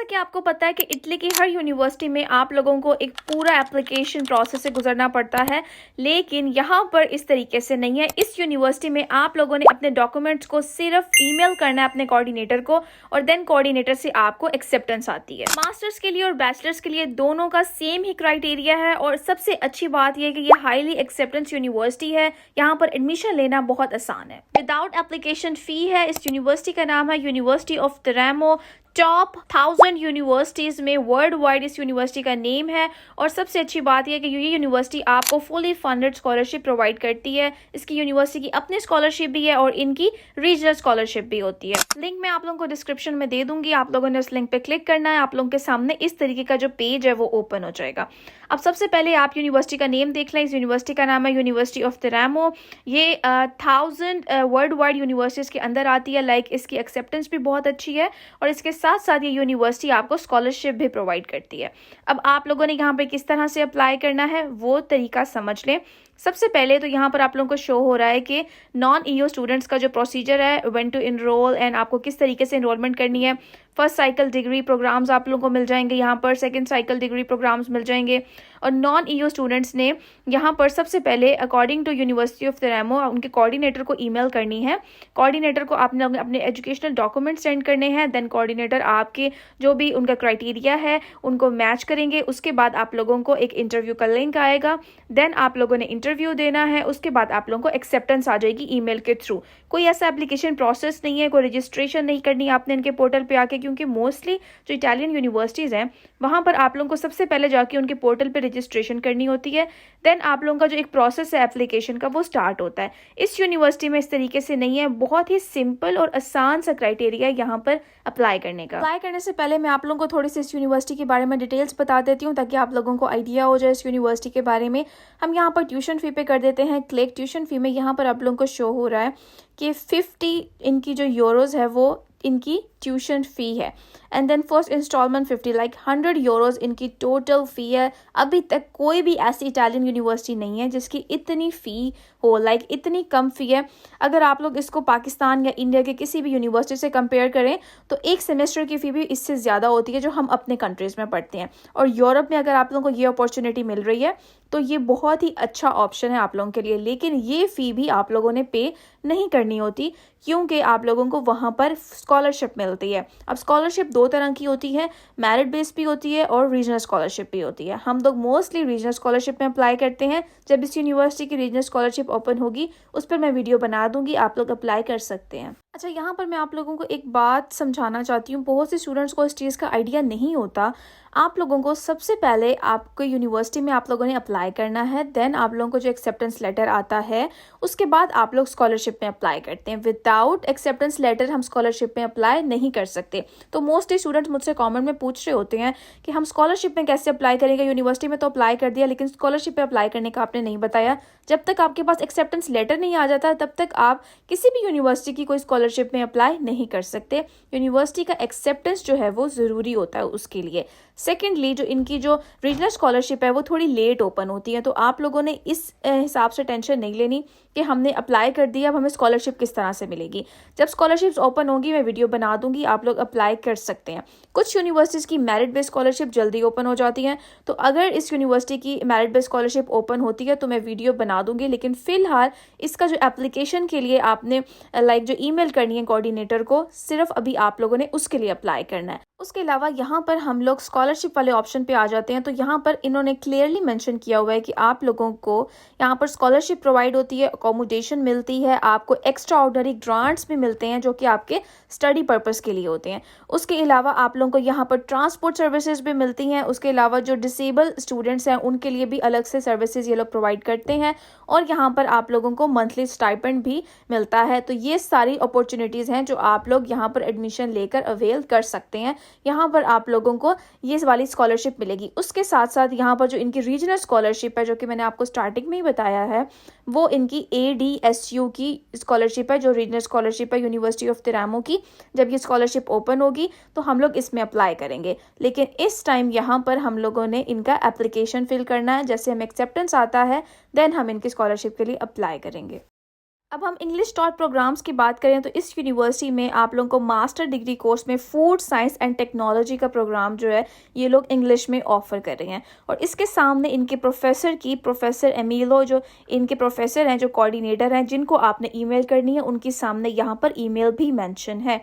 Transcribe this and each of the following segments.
कि आपको पता है कि इटली की हर यूनिवर्सिटी में आप लोगों को एक पूरा एप्लीकेशन प्रोसेस से गुजरना पड़ता है, लेकिन यहाँ पर इस तरीके से नहीं है। इस यूनिवर्सिटी में आप लोगों ने अपने डॉक्यूमेंट्स को सिर्फ ईमेल करना है अपने कोऑर्डिनेटर को, और देन कोऑर्डिनेटर से आपको एक्सेप्टेंस आती है। मास्टर्स के लिए और बैचलर्स के लिए दोनों का सेम ही क्राइटेरिया है, और सबसे अच्छी बात यह है कि ये हाईली एक्सेप्टेंस यूनिवर्सिटी है। यहाँ पर एडमिशन लेना बहुत आसान है, विदाउट एप्लीकेशन फी है। इस यूनिवर्सिटी का नाम है यूनिवर्सिटी ऑफ तेरेमो। टॉप 1000 यूनिवर्सिटीज में वर्ल्ड वाइड इस यूनिवर्सिटी का नेम है। और सबसे अच्छी बात यह है कि ये यूनिवर्सिटी आपको फुली फंडेड स्कॉलरशिप प्रोवाइड करती है। इसकी यूनिवर्सिटी की अपनी स्कॉलरशिप भी है और इनकी रीजनल स्कॉलरशिप भी होती है। लिंक मैं आप लोगों को डिस्क्रिप्शन में दे दूंगी, आप लोगों ने उस लिंक पे क्लिक करना है। आप लोगों के सामने इस तरीके का जो पेज है वो ओपन हो जाएगा। अब सबसे पहले आप यूनिवर्सिटी का नेम देख लें। इस यूनिवर्सिटी का नाम है यूनिवर्सिटी ऑफ तेरेमो। ये 1000 वर्ल्ड वाइड यूनिवर्सिटीज के अंदर आती है। लाइक इसकी एक्सेप्टेंस भी बहुत अच्छी है, और इसके साथ साथ ये यूनिवर्सिटी आपको स्कॉलरशिप भी प्रोवाइड करती है। अब आप लोगों ने यहाँ पे किस तरह से अप्लाई करना है वो तरीका समझ लें। सबसे पहले तो यहाँ पर आप लोगों को शो हो रहा है कि नॉन ईओ स्टूडेंट्स का जो प्रोसीजर है, व्हेन टू इनरोल एंड आपको किस तरीके से इनरोलमेंट करनी है। फर्स्ट साइकिल डिग्री प्रोग्राम्स आप लोगों को मिल जाएंगे यहाँ पर, सेकंड साइकिल डिग्री प्रोग्राम्स मिल जाएंगे। और नॉन ईओ स्टूडेंट्स ने यहाँ पर सबसे पहले अकॉर्डिंग टू यूनिवर्सिटी ऑफ तेरेमो उनके कोऑर्डिनेटर को ईमेल करनी है। कोऑर्डिनेटर को आपने अपने एजुकेशनल डॉक्यूमेंट सेंड करने हैं। देन कोऑर्डिनेटर आपके जो भी उनका क्राइटेरिया है उनको मैच करेंगे। उसके बाद आप लोगों को एक इंटरव्यू का लिंक आएगा। देन आप लोगों ने इंटरव्यू देना है। उसके बाद आप लोगों को एक्सेप्टेंस आ जाएगी ईमेल के थ्रू। कोई ऐसा एप्लीकेशन प्रोसेस नहीं है, कोई रजिस्ट्रेशन नहीं करनी आपने इनके पोर्टल पे आके, क्योंकि मोस्टली जो इटालियन यूनिवर्सिटीज़ हैं वहाँ पर आप लोगों को सबसे पहले जाके उनके पोर्टल पे रजिस्ट्रेशन करनी होती है। देन आप लोगों का जो एक प्रोसेस है एप्लीकेशन का वो स्टार्ट होता है। इस यूनिवर्सिटी में इस तरीके से नहीं है, बहुत ही सिंपल और आसान सा क्राइटेरिया यहाँ पर अप्लाई करने का। अप्लाई करने से पहले मैं आप लोगों को थोड़ी सी इस यूनिवर्सिटी के बारे में डिटेल्स बता देती हूँ, ताकि आप लोगों को आइडिया हो जाए इस यूनिवर्सिटी के बारे में। हम यहाँ पर ट्यूशन फी पे कर देते हैं क्लिक। ट्यूशन फी में यहाँ पर आप लोगों को शो हो रहा है कि 50 इनकी जो यूरोज है वो इनकी ट्यूशन फ़ी है। And then first installment 50 like 100 euros इनकी टोटल फ़ी है। अभी तक कोई भी ऐसी इटालियन यूनिवर्सिटी नहीं है जिसकी इतनी फ़ी हो, लाइक इतनी कम फ़ी है। अगर आप लोग इसको पाकिस्तान या इंडिया के किसी भी यूनिवर्सिटी से कंपेयर करें तो एक सेमेस्टर की फ़ी भी इससे ज़्यादा होती है जो हम अपने कंट्रीज़ में पढ़ते हैं। और यूरोप में अगर आप लोगों को ये अपॉर्चुनिटी मिल रही है तो ये बहुत ही अच्छा ऑप्शन है आप लोगों के लिए। लेकिन ये फ़ी भी आप लोगों ने पे नहीं करनी होती, क्योंकि आप लोगों को वहाँ पर स्कॉलरशिप मिलती है। अब स्कॉलरशिप दो तरह की होती है, मेरिट बेस भी होती है और रीजनल स्कॉलरशिप भी होती है। हम लोग मोस्टली रीजनल स्कॉलरशिप में अप्लाई करते हैं। जब इस यूनिवर्सिटी की रीजनल स्कॉलरशिप ओपन होगी उस पर मैं वीडियो बना दूंगी, आप लोग अप्लाई कर सकते हैं। अच्छा, यहाँ पर मैं आप लोगों को एक बात समझाना चाहती हूँ। बहुत से स्टूडेंट्स को इस चीज़ का आइडिया नहीं होता। आप लोगों को सबसे पहले आपको यूनिवर्सिटी में आप लोगों ने अप्लाई करना है। देन आप लोगों को जो एक्सेप्टेंस लेटर आता है उसके बाद आप लोग स्कॉलरशिप में अप्लाई करते हैं। विदाउट एक्सेप्टेंस लेटर हम स्कॉलरशिप में अप्लाई नहीं कर सकते। तो मोस्टली स्टूडेंट्स मुझसे कमेंट में पूछ रहे होते हैं कि हम स्कॉलरशिप में कैसे अप्लाई करेंगे, यूनिवर्सिटी में तो अप्लाई कर दिया लेकिन स्कॉलरशिप में अप्लाई करने का आपने नहीं बताया। जब तक आपके पास एक्सेप्टेंस लेटर नहीं आ जाता तब तक आप किसी भी यूनिवर्सिटी की कोई स्कॉलरशिप में अप्लाई नहीं कर सकते। यूनिवर्सिटी का एक्सेप्टेंस जो है वो ज़रूरी होता है उसके लिए। सेकेंडली, जो इनकी जो रीजनल स्कॉलरशिप है वो थोड़ी लेट ओपन होती है, तो आप लोगों ने इस हिसाब से टेंशन नहीं लेनी कि हमने अप्लाई कर दिया अब हमें स्कॉलरशिप किस तरह से मिलेगी। जब स्कॉलरशिप्स ओपन होंगी मैं वीडियो बना दूंगी, आप लोग अप्लाई कर सकते हैं। कुछ यूनिवर्सिटीज़ की मेरिट बेस्ड स्कॉलरशिप जल्दी ओपन हो जाती हैं, तो अगर इस यूनिवर्सिटी की मेरिट बेस्ड स्कॉलरशिप ओपन होती है तो मैं वीडियो बना दूंगी। लेकिन फिलहाल इसका जो एप्लीकेशन के लिए आपने लाइक जो ईमेल करनी है कोऑर्डिनेटर को, सिर्फ अभी आप लोगों ने उसके लिए अप्लाई करना है। उसके अलावा यहाँ पर हम लोग स्कॉलरशिप वाले ऑप्शन पे आ जाते हैं। तो यहाँ पर इन्होंने क्लियरली मेंशन किया हुआ है कि आप लोगों को यहाँ पर स्कॉलरशिप प्रोवाइड होती है, अकोमोडेशन मिलती है, आपको एक्स्ट्रा ऑर्डिनरी ग्रांट्स भी मिलते हैं जो कि आपके स्टडी पर्पस के लिए होते हैं। उसके अलावा आप लोगों को यहाँ पर ट्रांसपोर्ट सर्विसेज भी मिलती हैं। उसके अलावा जो डिसेबल स्टूडेंट्स हैं उनके लिए भी अलग से सर्विसेज ये लोग प्रोवाइड करते हैं। और यहाँ पर आप लोगों को मंथली स्टाइपेंड भी मिलता है। तो ये सारी अपॉर्चुनिटीज़ हैं जो आप लोग यहाँ पर एडमिशन लेकर अवेल कर सकते हैं। यहाँ पर आप लोगों को ये वाली स्कॉलरशिप मिलेगी। उसके साथ साथ यहाँ पर जो इनकी रीजनल स्कॉलरशिप है जो कि मैंने आपको स्टार्टिंग में ही बताया है, वो इनकी ADSU की स्कॉलरशिप है, जो रीजनल स्कॉलरशिप है यूनिवर्सिटी ऑफ तेरेमो की। जब ये स्कॉलरशिप ओपन होगी तो हम लोग इसमें अप्लाई करेंगे। लेकिन इस टाइम यहाँ पर हम लोगों ने इनका एप्लीकेशन फिल करना है। जैसे हमें एक्सेप्टेंस आता है देन हम इनकी स्कॉलरशिप के लिए अप्लाई करेंगे। अब हम इंग्लिश टॉट प्रोग्राम्स की बात करें तो इस यूनिवर्सिटी में आप लोगों को मास्टर डिग्री कोर्स में फूड साइंस एंड टेक्नोलॉजी का प्रोग्राम जो है ये लोग इंग्लिश में ऑफर कर रहे हैं। और इसके सामने इनके प्रोफेसर एमिलो जो इनके प्रोफेसर हैं, जो कोऑर्डिनेटर हैं, जिनको आपने ईमेल करनी है, उनके सामने यहाँ पर ईमेल भी मेंशन है।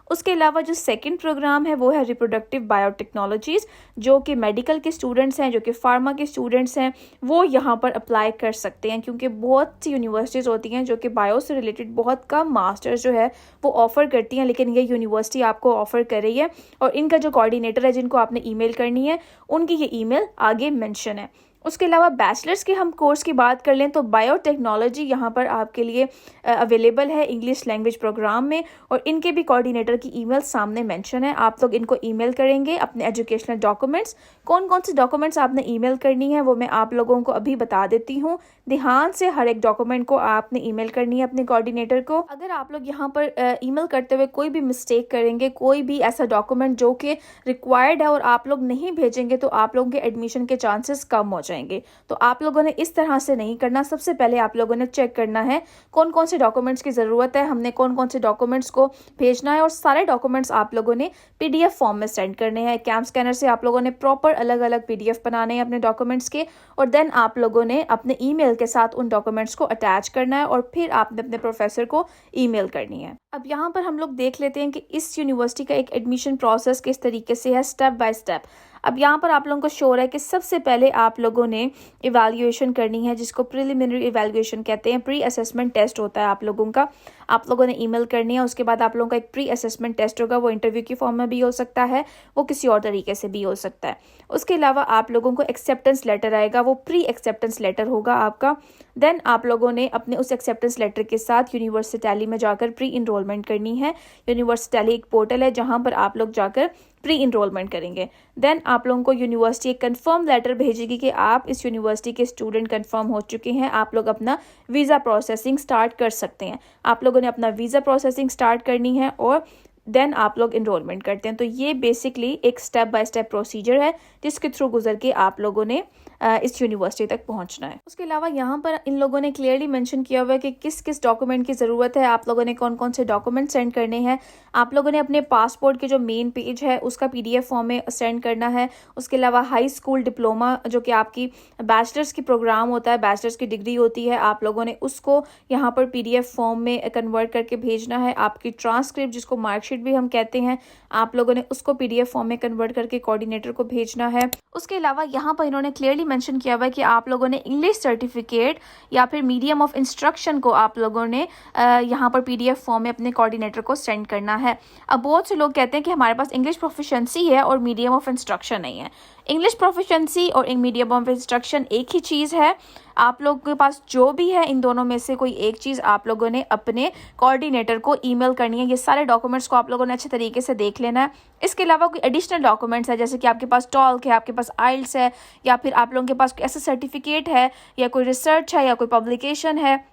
उसके अलावा जो सेकंड प्रोग्राम है वो है रिप्रोडक्टिव बायोटेक्नोलॉजीज़, जो कि मेडिकल के स्टूडेंट्स हैं, जो कि फार्मा के स्टूडेंट्स हैं, वो यहाँ पर अप्लाई कर सकते हैं, क्योंकि बहुत सी यूनिवर्सिटीज़ होती हैं जो कि बायो से रिलेटेड बहुत कम मास्टर्स जो है वो ऑफ़र करती हैं, लेकिन ये यूनिवर्सिटी आपको ऑफ़र कर रही है। और इनका जो कोऑर्डिनेटर है, जिनको आपने ईमेल करनी है, उनकी ये ईमेल आगे मेंशन है। उसके अलावा बैचलर्स के हम कोर्स की बात कर लें तो बायोटेक्नोलॉजी यहाँ पर आपके लिए अवेलेबल है इंग्लिश लैंग्वेज प्रोग्राम में, और इनके भी कोऑर्डिनेटर की ईमेल सामने मेंशन है। आप लोग इनको ईमेल करेंगे अपने एजुकेशनल डॉक्यूमेंट्स। कौन कौन से डॉक्यूमेंट्स आपने ईमेल करनी है वो मैं आप लोगों को अभी बता देती हूँ। ध्यान से हर एक डॉक्यूमेंट को आपने ईमेल करनी है अपने कोऑर्डिनेटर को। अगर आप लोग यहाँ पर ईमेल करते हुए कोई भी मिस्टेक करेंगे, कोई भी ऐसा डॉक्यूमेंट जो कि रिक्वायर्ड है और आप लोग नहीं भेजेंगे, तो आप लोगों के एडमिशन के चांसेस कम हो जाएंगे। तो आप लोगों ने इस तरह से नहीं करना। सबसे पहले आप लोगों ने चेक करना है कौन कौन से डॉक्यूमेंट्स की ज़रूरत है, हमने कौन कौन से डॉक्यूमेंट्स को भेजना है, और सारे डॉक्यूमेंट्स आप लोगों ने पीडीएफ फॉर्म में सेंड करने हैं। कैम स्कैनर से आप लोगों ने प्रॉपर अलग अलग पीडीएफ बनाने हैं अपने डॉक्यूमेंट्स के, और देन आप लोगों ने अपने ईमेल के साथ उन डॉक्यूमेंट्स को अटैच करना है, और फिर आपने अपने प्रोफेसर को ईमेल करनी है। अब यहाँ पर हम लोग देख लेते हैं कि इस यूनिवर्सिटी का एक एडमिशन प्रोसेस किस तरीके से है, स्टेप बाय स्टेप। अब यहाँ पर आप लोगों को शो है कि सबसे पहले आप लोगों ने इवैल्यूएशन करनी है, जिसको प्रिलिमिनरी इवैल्यूएशन कहते हैं। प्री असेसमेंट टेस्ट होता है आप लोगों का, आप लोगों ने ईमेल करनी है। उसके बाद आप लोगों का एक प्री असेसमेंट टेस्ट होगा, वो इंटरव्यू की फॉर्म में भी हो सकता है, वो किसी और तरीके से भी हो सकता है। उसके अलावा आप लोगों को एक्सेप्टेंस लेटर आएगा, वो प्री एक्सेप्टेंस लेटर होगा आपका। देन आप लोगों ने अपने उस एक्सेप्टेंस लेटर के साथ यूनिवर्सिटी में जाकर प्री इनरोलमेंट करनी है। यूनिवर्सिटी एक पोर्टल है जहाँ पर आप लोग जाकर प्री इनरोलमेंट करेंगे। देन आप लोगों को यूनिवर्सिटी एक कंफर्म लेटर भेजेगी कि आप इस यूनिवर्सिटी के स्टूडेंट कंफर्म हो चुके हैं, आप लोग अपना वीज़ा प्रोसेसिंग स्टार्ट कर सकते हैं। आप लोगों ने अपना वीज़ा प्रोसेसिंग स्टार्ट करनी है और देन आप लोग इनरोलमेंट करते हैं। तो ये बेसिकली एक स्टेप बाय स्टेप प्रोसीजर है जिसके थ्रू गुजर के आप लोगों ने इस यूनिवर्सिटी तक पहुंचना है। उसके अलावा यहाँ पर इन लोगों ने क्लियरली मेंशन किया हुआ है कि किस किस डॉक्यूमेंट की ज़रूरत है, आप लोगों ने कौन कौन से डॉक्यूमेंट सेंड करने हैं। आप लोगों ने अपने पासपोर्ट के जो मेन पेज है उसका पीडीएफ फॉर्म में सेंड करना है। उसके अलावा हाई स्कूल डिप्लोमा जो कि आपकी बैचलर्स की प्रोग्राम होता है, बैचलर्स की डिग्री होती है, आप लोगों ने उसको यहाँ पर पीडीएफ फॉर्म में कन्वर्ट करके भेजना है। आपकी ट्रांसक्रिप्ट, जिसको मार्कशीट भी हम कहते हैं, आप लोगों ने उसको पीडीएफ फॉर्म में कन्वर्ट करके कोऑर्डिनेटर को भेजना है। उसके अलावा यहाँ पर इन्होंने क्लियरली मेंशन किया हुआ है कि आप लोगों ने इंग्लिश सर्टिफिकेट या फिर मीडियम ऑफ इंस्ट्रक्शन को आप लोगों ने यहाँ पर पीडीएफ फॉर्म में अपने कोऑर्डिनेटर को सेंड करना है। अब बहुत से लोग कहते हैं कि हमारे पास इंग्लिश प्रोफिशिएंसी है और मीडियम ऑफ इंस्ट्रक्शन नहीं है। इंग्लिश प्रोफिशिएंसी और मीडियम ऑफ इंस्ट्रक्शन एक ही चीज़ है। आप लोगों के पास जो भी है इन दोनों में से कोई एक चीज़ आप लोगों ने अपने कोऑर्डिनेटर को ईमेल करनी है। ये सारे डॉक्यूमेंट्स को आप लोगों ने अच्छे तरीके से देख लेना है। इसके अलावा कोई एडिशनल डॉक्यूमेंट्स है, जैसे कि आपके पास टॉल्क है, आपके पास आइल्स है, या फिर आप लोगों के पास कोई ऐसा सर्टिफिकेट है या कोई रिसर्च है या कोई पब्लिकेशन है,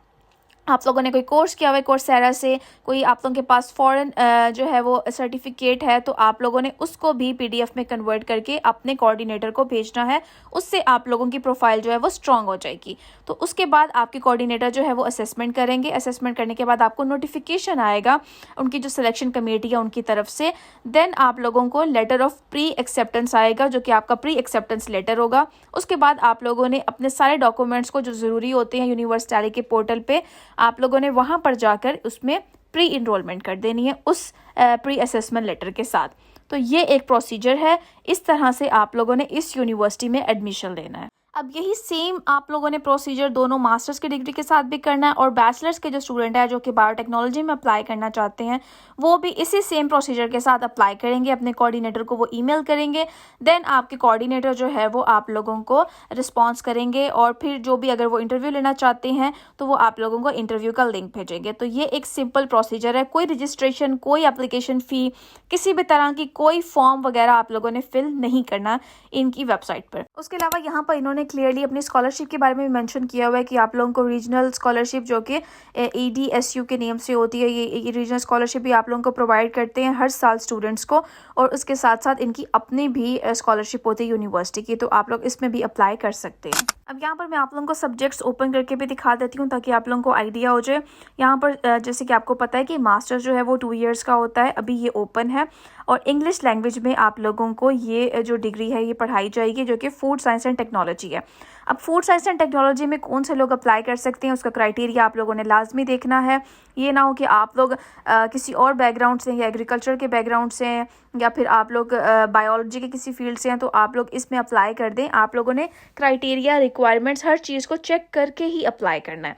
आप लोगों ने कोई कोर्स किया हुआ है कोर्सेरा से, कोई आप लोगों के पास फॉरेन जो है वो सर्टिफिकेट है, तो आप लोगों ने उसको भी पीडीएफ में कन्वर्ट करके अपने कोऑर्डिनेटर को भेजना है। उससे आप लोगों की प्रोफाइल जो है वो स्ट्रांग हो जाएगी। तो उसके बाद आपके कोऑर्डिनेटर जो है वो असेसमेंट करेंगे। असेसमेंट करने के बाद आपको नोटिफिकेशन आएगा उनकी जो सिलेक्शन कमेटी है उनकी तरफ से। देन आप लोगों को लेटर ऑफ प्री एक्सेप्टेंस आएगा, जो कि आपका प्री एक्सेप्टेंस लेटर होगा। उसके बाद आप लोगों ने अपने सारे डॉक्यूमेंट्स को जो ज़रूरी होते हैं यूनिवर्सिटी के पोर्टल पे आप लोगों ने वहां पर जाकर उसमें प्री इनरोलमेंट कर देनी है उस प्री असेसमेंट लेटर के साथ। तो ये एक प्रोसीजर है, इस तरह से आप लोगों ने इस यूनिवर्सिटी में एडमिशन लेना है। अब यही सेम आप लोगों ने प्रोसीजर दोनों मास्टर्स की डिग्री के साथ भी करना है, और बैचलर्स के जो स्टूडेंट है जो कि बायोटेक्नोलॉजी में अप्लाई करना चाहते हैं वो भी इसी सेम प्रोसीजर के साथ अप्लाई करेंगे। अपने कोऑर्डिनेटर को वो ईमेल करेंगे। देन आपके कोऑर्डिनेटर जो है वो आप लोगों को रिस्पॉन्स करेंगे, और फिर जो भी अगर वो इंटरव्यू लेना चाहते हैं तो वो आप लोगों को इंटरव्यू का लिंक भेजेंगे। तो ये एक सिंपल प्रोसीजर है। कोई रजिस्ट्रेशन, कोई एप्लीकेशन फ़ी, किसी भी तरह की कोई फॉर्म वगैरह आप लोगों ने फिल नहीं करना इनकी वेबसाइट पर। उसके अलावा यहाँ पर इन्होंने ने क्लियरली अपनी स्कॉलरशिप के बारे में मेंशन किया हुआ है कि आप लोगों को रीजनल स्कॉलरशिप जो कि ADSU के नेम से होती है, ये रीजनल स्कॉलरशिप भी आप लोगों को प्रोवाइड करते हैं हर साल स्टूडेंट्स को, और उसके साथ साथ इनकी अपनी भी स्कॉलरशिप होती है यूनिवर्सिटी की, तो आप लोग इसमें भी अप्लाई कर सकते हैं। अब यहाँ पर मैं आप लोगों को सब्जेक्ट्स ओपन करके भी दिखा देती हूँ ताकि आप लोगों को आइडिया हो जाए। यहाँ पर जैसे कि आपको पता है कि मास्टर्स जो है वो 2 इयर्स का होता है, अभी ये ओपन है, और इंग्लिश लैंग्वेज में आप लोगों को ये जो डिग्री है ये पढ़ाई जाएगी जो कि फूड साइंस एंड टेक्नोलॉजी है। अब फूड साइंस एंड टेक्नोलॉजी में कौन से लोग अप्लाई कर सकते हैं, उसका क्राइटेरिया आप लोगों ने लाजमी देखना है। ये ना हो कि आप लोग किसी और बैकग्राउंड से या एग्रीकल्चर के बैकग्राउंड से हैं या फिर आप लोग बायोलॉजी के किसी फील्ड से हैं तो आप लोग इसमें अप्लाई कर दें। आप लोगों ने क्राइटेरिया, रिक्वायरमेंट्स, हर चीज़ को चेक करके ही अप्लाई करना है।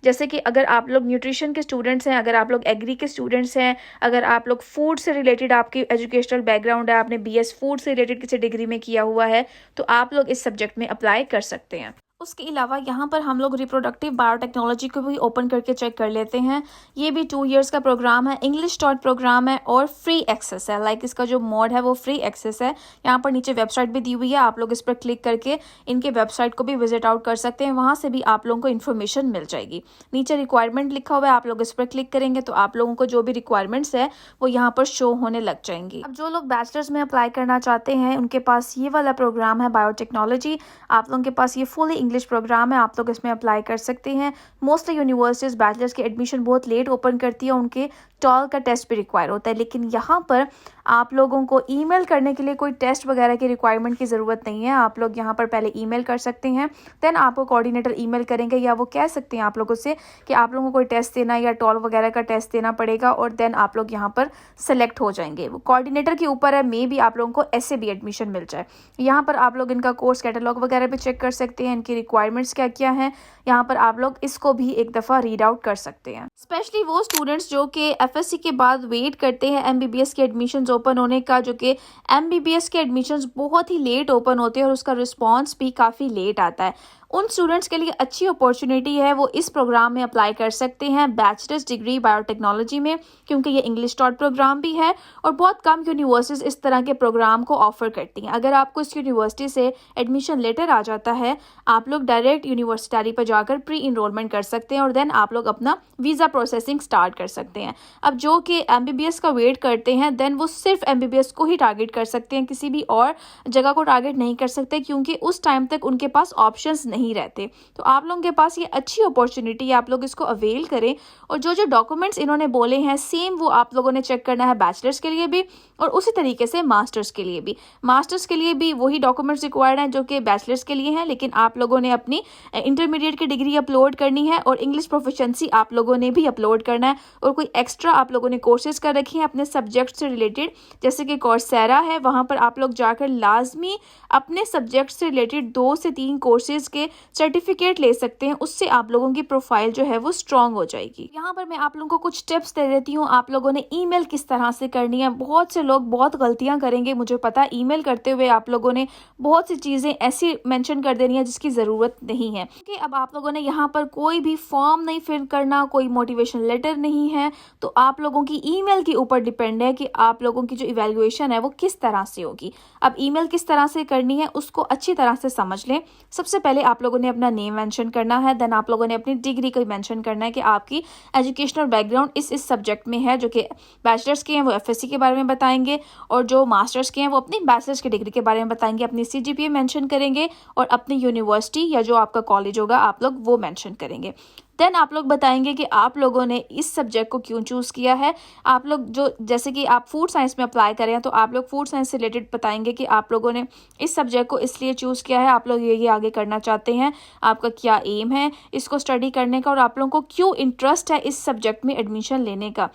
जैसे कि अगर आप लोग न्यूट्रिशन के स्टूडेंट्स हैं, अगर आप लोग एग्री के स्टूडेंट्स हैं, अगर आप लोग फूड से रिलेटेड आपकी एजुकेशनल बैकग्राउंड है, आपने BS फूड से रिलेटेड किसी डिग्री में किया हुआ है, तो आप लोग इस सब्जेक्ट में अप्लाई कर सकते हैं। उसके अलावा यहाँ पर हम लोग रिप्रोडक्टिव बायोटेक्नोलॉजी को भी ओपन करके चेक कर लेते हैं। ये भी 2 इयर्स का प्रोग्राम है, इंग्लिश टॉट प्रोग्राम है और फ्री एक्सेस है। लाइक इसका जो मोड है वो फ्री एक्सेस है। यहाँ पर नीचे वेबसाइट भी दी हुई है, आप लोग इस पर क्लिक करके इनके वेबसाइट को भी विजिट आउट कर सकते हैं, वहाँ से भी आप लोगों को इन्फॉर्मेशन मिल जाएगी। नीचे रिक्वायरमेंट लिखा हुआ है, आप लोग इस पर क्लिक करेंगे तो आप लोगों को जो भी रिक्वायरमेंट्स है वो यहाँ पर शो होने लग जाएंगी। अब जो लोग बैचलर्स में अप्लाई करना चाहते हैं उनके पास ये वाला प्रोग्राम है बायोटेक्नोलॉजी। आप लोगों के पास ये फुली इंग्लिश प्रोग्राम है, आप लोग इसमें अप्लाई कर सकते हैं। मोस्टली यूनिवर्सिटीज़ बैचलर्स के एडमिशन बहुत लेट ओपन करती है, उनके टॉल का टेस्ट भी रिक्वायर होता है, लेकिन यहाँ पर आप लोगों को ईमेल करने के लिए कोई टेस्ट वगैरह की रिक्वायरमेंट की ज़रूरत नहीं है। आप लोग यहाँ पर पहले ईमेल कर सकते हैं, देन आपको कोऑर्डिनेटर ईमेल करेंगे या वो कह सकते हैं आप लोगों से कि आप लोगों को कोई टेस्ट देना या टॉल वगैरह का टेस्ट देना पड़ेगा, और देन आप लोग यहाँ पर सेलेक्ट हो जाएंगे। वो कोऑर्डिनेटर के ऊपर है, मे भी आप लोगों को ऐसे भी एडमिशन मिल जाए। यहाँ पर आप लोग इनका कोर्स कैटलॉग वगैरह भी चेक कर सकते हैं, इनकी रिक्वायरमेंट्स क्या क्या हैं, यहाँ पर आप लोग इसको भी एक दफ़ा रीड आउट कर सकते हैं। स्पेशली वो स्टूडेंट्स जो कि FSC के बाद वेट करते हैं MBBS के एडमिशन्स ओपन होने का, जो कि MBBS के एडमिशन्स बहुत ही लेट ओपन होते हैं और उसका रिस्पांस भी काफ़ी लेट आता है, उन स्टूडेंट्स के लिए अच्छी अपॉर्चुनिटी है, वो इस प्रोग्राम में अप्लाई कर सकते हैं बैचलर्स डिग्री बायोटेक्नोलॉजी में, क्योंकि ये इंग्लिश टॉट प्रोग्राम भी है और बहुत कम यूनिवर्सिटीज़ इस तरह के प्रोग्राम को ऑफर करती हैं। अगर आपको इस यूनिवर्सिटी से एडमिशन लेटर आ जाता है, आप लोग डायरेक्ट यूनिवर्सिटी पर जाकर प्री इनरोलमेंट कर सकते हैं और देन आप लोग अपना वीज़ा प्रोसेसिंग स्टार्ट कर सकते हैं। अब जो कि MBBS का वेट करते हैं, देन वो सिर्फ MBBS को ही टारगेट कर सकते हैं, किसी भी और जगह को टारगेट नहीं कर सकते, क्योंकि उस टाइम तक उनके पास ऑप्शंस नहीं रहते। तो आप लोगों के पास ये अच्छी अपॉर्चुनिटी है, आप लोग इसको अवेल करें। और जो जो डॉक्यूमेंट्स इन्होंने बोले हैं सेम वो आप लोगों ने चेक करना है बैचलर्स के लिए भी, और उसी तरीके से मास्टर्स के लिए भी। मास्टर्स के लिए भी वही डॉक्यूमेंट्स रिक्वायर्ड हैं जो कि बैचलर्स के लिए हैं, लेकिन आप लोगों ने अपनी इंटरमीडिएट की डिग्री अपलोड करनी है और इंग्लिश प्रोफिशिएंसी आप लोगों ने भी अपलोड करना है, और कोई एक्स्ट्रा आप लोगों ने कोर्सेज कर रखी हैं अपने सब्जेक्ट से रिलेटेड, जैसे कि कोर्सेरा है, वहाँ पर आप लोग जाकर लाजमी अपने सब्जेक्ट से रिलेटेड 2 से 3 कोर्सेज के सर्टिफिकेट ले सकते हैं। उससे आप लोगों की प्रोफाइल जो है वो स्ट्रांग हो जाएगी। यहाँ पर मैं आप लोगों को कुछ टिप्स दे देती हूँ, आप लोगों ने ईमेल किस तरह से करनी है। बहुत से लोग बहुत गलतियाँ करेंगे, मुझे पता, ईमेल करते हुए आप लोगों ने बहुत सी चीज़ें ऐसी मेंशन कर देनी है जिसकी ज़रूरत नहीं है। क्योंकि अब आप लोगों ने यहाँ पर कोई भी फॉर्म नहीं फिल करना, कोई मोटिवेशन लेटर नहीं है, तो आप लोगों की ईमेल के ऊपर डिपेंड है कि आप लोगों की जो इवैल्यूएशन है वो किस तरह से होगी। अब ईमेल किस तरह से करनी है उसको अच्छी तरह से समझ लें। सबसे पहले आप लोगों ने अपना नेम मेंशन करना है, देन आप लोगों ने अपनी डिग्री को मेंशन करना है कि आपकी एजुकेशनल बैकग्राउंड इस सब्जेक्ट में है। जो कि बैचलर्स के हैं वो FSC के बारे में बताएंगे, और जो मास्टर्स के हैं वो अपनी बैचलर्स की डिग्री के बारे में बताएंगे। अपनी CGPA मेंशन करेंगे और अपनी यूनिवर्सिटी या जो आपका कॉलेज होगा आप लोग वो मेंशन करेंगे। देन आप लोग बताएंगे कि आप लोगों ने इस सब्जेक्ट को क्यों चूज़ किया है। आप लोग जो, जैसे कि आप फूड साइंस में अप्लाई करें तो आप लोग फूड साइंस से रिलेटेड बताएंगे कि आप लोगों ने इस सब्जेक्ट को इसलिए चूज़ किया है, आप लोग ये आगे करना चाहते हैं, आपका क्या एम है इसको स्टडी करने का, और आप लोगों को क्यों इंटरेस्ट है इस सब्जेक्ट में एडमिशन लेने का।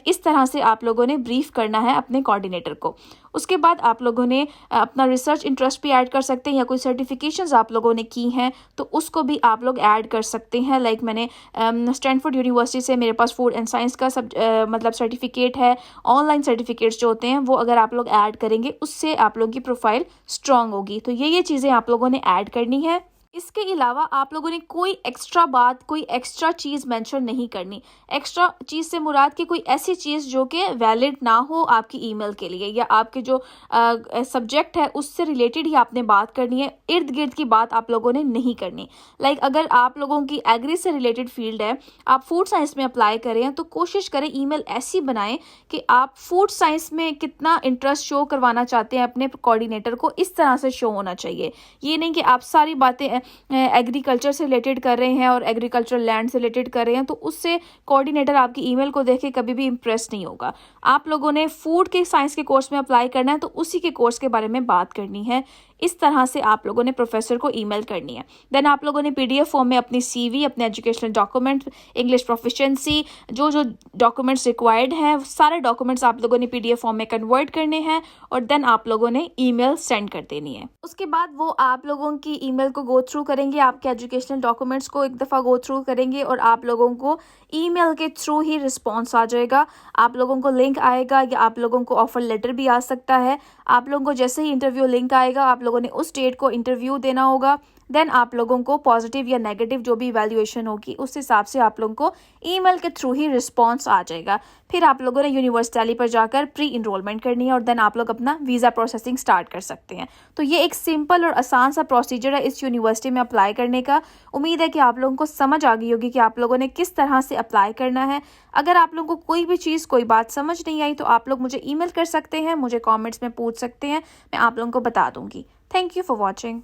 इस तरह से आप लोगों ने ब्रीफ करना है अपने कोऑर्डिनेटर को। उसके बाद आप लोगों ने अपना रिसर्च इंटरेस्ट भी ऐड कर सकते हैं, या कोई सर्टिफिकेशंस आप लोगों ने की हैं तो उसको भी आप लोग ऐड कर सकते हैं। मैंने स्टैनफोर्ड यूनिवर्सिटी से मेरे पास फूड एंड साइंस का मतलब सर्टिफिकेट है। ऑनलाइन सर्टिफिकेट्स जो होते हैं वो अगर आप लोग ऐड करेंगे उससे आप लोगों की प्रोफाइल स्ट्रांग होगी। तो ये चीज़ें आप लोगों ने ऐड करनी है। इसके अलावा आप लोगों ने कोई एक्स्ट्रा बात, कोई एक्स्ट्रा चीज़ मेंशन नहीं करनी। एक्स्ट्रा चीज़ से मुराद कि कोई ऐसी चीज़ जो कि वैलिड ना हो आपकी ईमेल के लिए, या आपके जो सब्जेक्ट है उससे रिलेटेड ही आपने बात करनी है। इर्द-गिर्द की बात आप लोगों ने नहीं करनी। लाइक अगर आप लोगों की एग्री से रिलेटेड फील्ड है, आप फूड साइंस में अप्लाई कर रहे हैं, तो कोशिश करें ईमेल ऐसी बनाएं कि आप फूड साइंस में कितना इंटरेस्ट शो करवाना चाहते हैं अपने कोऑर्डिनेटर को, इस तरह से शो होना चाहिए। ये नहीं कि आप सारी बातें एग्रीकल्चर से रिलेटेड कर रहे हैं और एग्रीकल्चरल लैंड से रिलेटेड कर रहे हैं, तो उससे कोऑर्डिनेटर आपकी ईमेल को देख के कभी भी इम्प्रेस नहीं होगा। आप लोगों ने फूड के साइंस के कोर्स में अप्लाई करना है, तो उसी के कोर्स के बारे में बात करनी है। इस तरह से आप लोगों ने प्रोफेसर को ईमेल करनी है। देन आप लोगों ने पीडीएफ फॉर्म में अपनी सीवी, अपने एजुकेशनल डॉक्यूमेंट, इंग्लिश प्रोफिशिएंसी, जो जो डॉक्यूमेंट्स रिक्वायर्ड हैं, सारे डॉक्यूमेंट्स आप लोगों ने पीडीएफ फॉर्म में कन्वर्ट करने हैं और देन आप लोगों ने ईमेल सेंड कर देनी है। उसके बाद वो आप लोगों की ईमेल को गो थ्रू करेंगे, आपके एजुकेशनल डॉक्यूमेंट्स को एक दफ़ा गो थ्रू करेंगे और आप लोगों को ईमेल के थ्रू ही रिस्पॉन्स आ जाएगा। आप लोगों को लिंक आएगा या आप लोगों को ऑफर लेटर भी आ सकता है। आप लोगों को जैसे ही इंटरव्यू लिंक आएगा, आप लोगों ने उस डेट को इंटरव्यू देना होगा। देन आप लोगों को पॉजिटिव या नेगेटिव जो भी इवैल्यूएशन होगी, उस हिसाब से आप लोगों को ईमेल के थ्रू ही रिस्पॉन्स आ जाएगा। फिर आप लोगों ने यूनिवर्सिटी पर जाकर प्री इनरोलमेंट करनी है और देन आप लोग अपना वीज़ा प्रोसेसिंग स्टार्ट कर सकते हैं। तो ये एक सिंपल और आसान सा प्रोसीजर है इस यूनिवर्सिटी में अप्लाई करने का। उम्मीद है कि आप लोगों को समझ आ गई होगी कि आप लोगों ने किस तरह से अप्लाई करना है। अगर आप लोगों को कोई भी चीज़, कोई बात समझ नहीं आई, तो आप लोग मुझे ईमेल कर सकते हैं, मुझे कॉमेंट्स में पूछ सकते हैं, मैं आप लोगों को बता दूंगी। Thank you for watching.